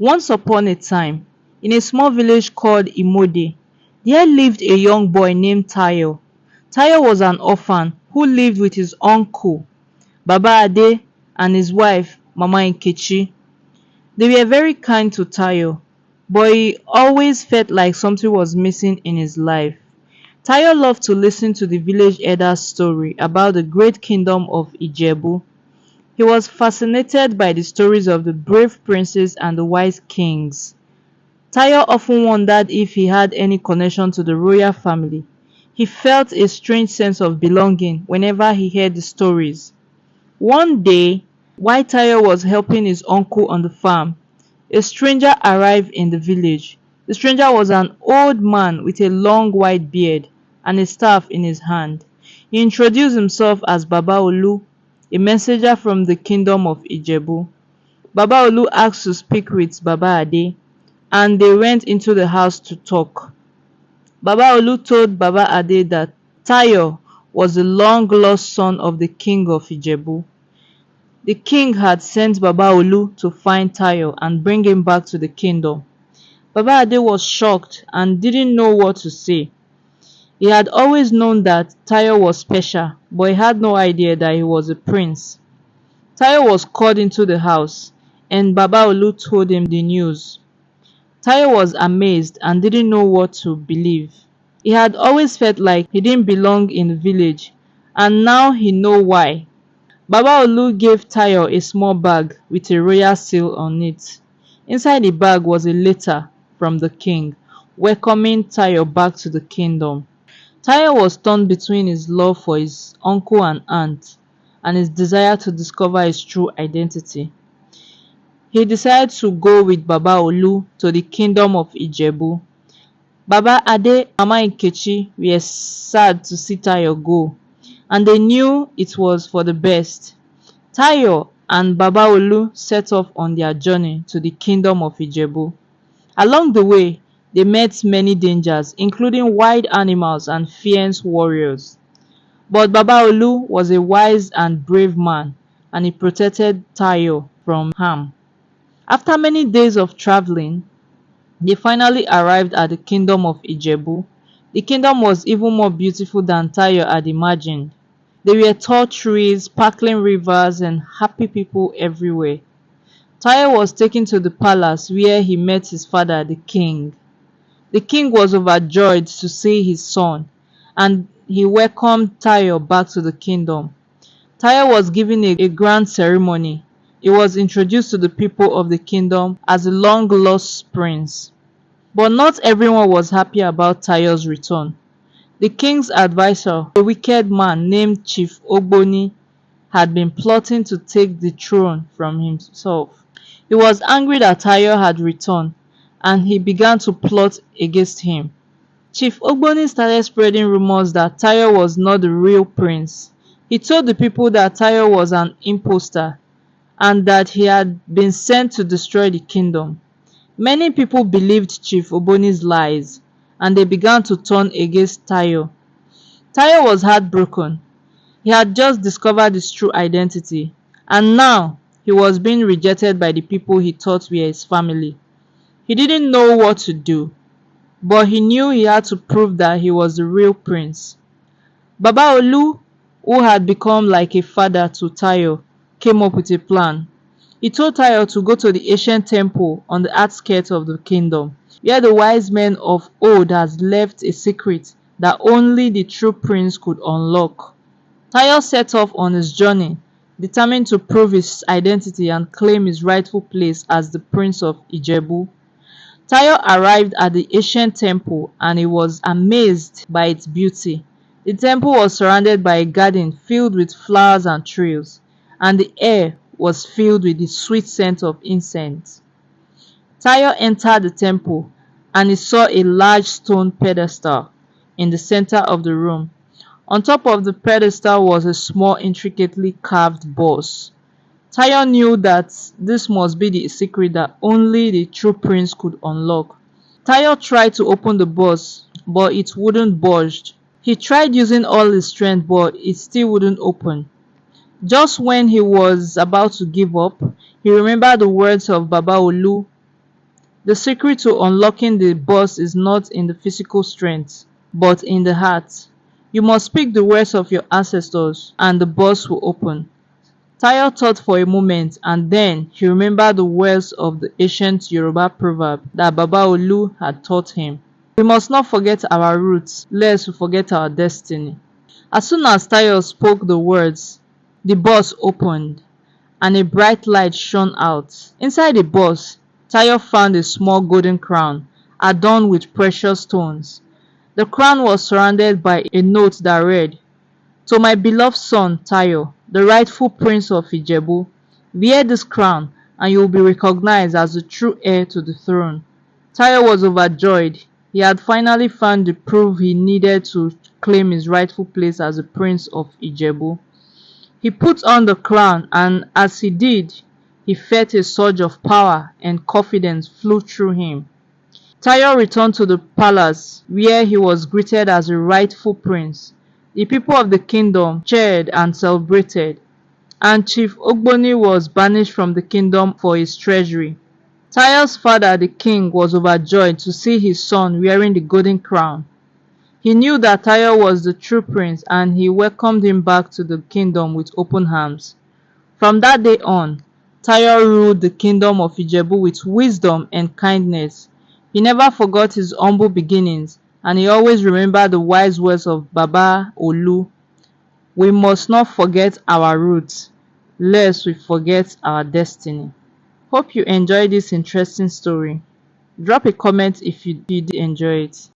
Once upon a time, in a small village called Imode, there lived a young boy named Tayo. Tayo was an orphan who lived with his uncle, Baba Ade, and his wife, Mama Nkechi. They were very kind to Tayo, but he always felt like something was missing in his life. Tayo loved to listen to the village elder's story about the great kingdom of Ijebu. He was fascinated by the stories of the brave princes and the wise kings. Tayo often wondered if he had any connection to the royal family. He felt a strange sense of belonging whenever he heard the stories. One day, while Tayo was helping his uncle on the farm, a stranger arrived in the village. The stranger was an old man with a long white beard and a staff in his hand. He introduced himself as Baba Olu, a messenger from the kingdom of Ijebu. Baba Olu asked to speak with Baba Ade, and they went into the house to talk. Baba Olu told Baba Ade that Tayo was the long-lost son of the king of Ijebu. The king had sent Baba Olu to find Tayo and bring him back to the kingdom. Baba Ade was shocked and didn't know what to say. He had always known that Tayo was special, but he had no idea that he was a prince. Tayo was called into the house, and Baba Olu told him the news. Tayo was amazed and didn't know what to believe. He had always felt like he didn't belong in the village, and now he knew why. Baba Olu gave Tayo a small bag with a royal seal on it. Inside the bag was a letter from the king, welcoming Tayo back to the kingdom. Tayo was torn between his love for his uncle and aunt and his desire to discover his true identity. He decided to go with Baba Olu to the kingdom of Ijebu. Baba Ade and Mama Nkechi were sad to see Tayo go, and they knew it was for the best. Tayo and Baba Olu set off on their journey to the kingdom of Ijebu. Along the way, they met many dangers, including wild animals and fierce warriors. But Baba Olu was a wise and brave man, and he protected Tayo from harm. After many days of traveling, they finally arrived at the kingdom of Ijebu. The kingdom was even more beautiful than Tayo had imagined. There were tall trees, sparkling rivers, and happy people everywhere. Tayo was taken to the palace where he met his father, the king. The king was overjoyed to see his son, and he welcomed Tayo back to the kingdom. Tayo was given a grand ceremony. He was introduced to the people of the kingdom as a long-lost prince. But not everyone was happy about Tayo's return. The king's advisor, a wicked man named Chief Ogboni, had been plotting to take the throne from himself. He was angry that Tayo had returned, and he began to plot against him. Chief Ogboni started spreading rumors that Tayo was not the real prince. He told the people that Tayo was an imposter and that he had been sent to destroy the kingdom. Many people believed Chief Ogboni's lies, and they began to turn against Tayo. Tayo was heartbroken. He had just discovered his true identity, and now he was being rejected by the people he thought were his family. He didn't know what to do, but he knew he had to prove that he was the real prince. Baba Olu, who had become like a father to Tayo, came up with a plan. He told Tayo to go to the ancient temple on the outskirts of the kingdom, where the wise men of old had left a secret that only the true prince could unlock. Tayo set off on his journey, determined to prove his identity and claim his rightful place as the prince of Ijebu. Tayo arrived at the ancient temple and he was amazed by its beauty. The temple was surrounded by a garden filled with flowers and trees, and the air was filled with the sweet scent of incense. Tayo entered the temple and he saw a large stone pedestal in the center of the room. On top of the pedestal was a small, intricately carved boss. Tayo knew that this must be the secret that only the true prince could unlock. Tayo tried to open the boss, but it wouldn't budge. He tried using all his strength, but it still wouldn't open. Just when he was about to give up, he remembered the words of Baba Olu The secret to unlocking the boss is not in the physical strength, but in the heart. You must speak the words of your ancestors, and the boss will open. Tayo thought for a moment, and then he remembered the words of the ancient Yoruba proverb that Baba Olu had taught him. We must not forget our roots, lest we forget our destiny. As soon as Tayo spoke the words, the box opened, and a bright light shone out. Inside the box, Tayo found a small golden crown, adorned with precious stones. The crown was surrounded by a note that read, "To my beloved son Tayo, the rightful prince of Ijebu, wear this crown and you will be recognized as the true heir to the throne." Tayo was overjoyed. He had finally found the proof he needed to claim his rightful place as the prince of Ijebu. He put on the crown, and as he did, he felt a surge of power and confidence flow through him. Tayo returned to the palace, where he was greeted as a rightful prince. The people of the kingdom cheered and celebrated, and Chief Ogboni was banished from the kingdom for his treachery. Tayo's father, the king, was overjoyed to see his son wearing the golden crown. He knew that Tayo was the true prince, and he welcomed him back to the kingdom with open arms. From that day on, Tayo ruled the kingdom of Ijebu with wisdom and kindness. He never forgot his humble beginnings, and he always remembered the wise words of Baba Olu. We must not forget our roots, lest we forget our destiny. Hope you enjoyed this interesting story. Drop a comment if you did enjoy it.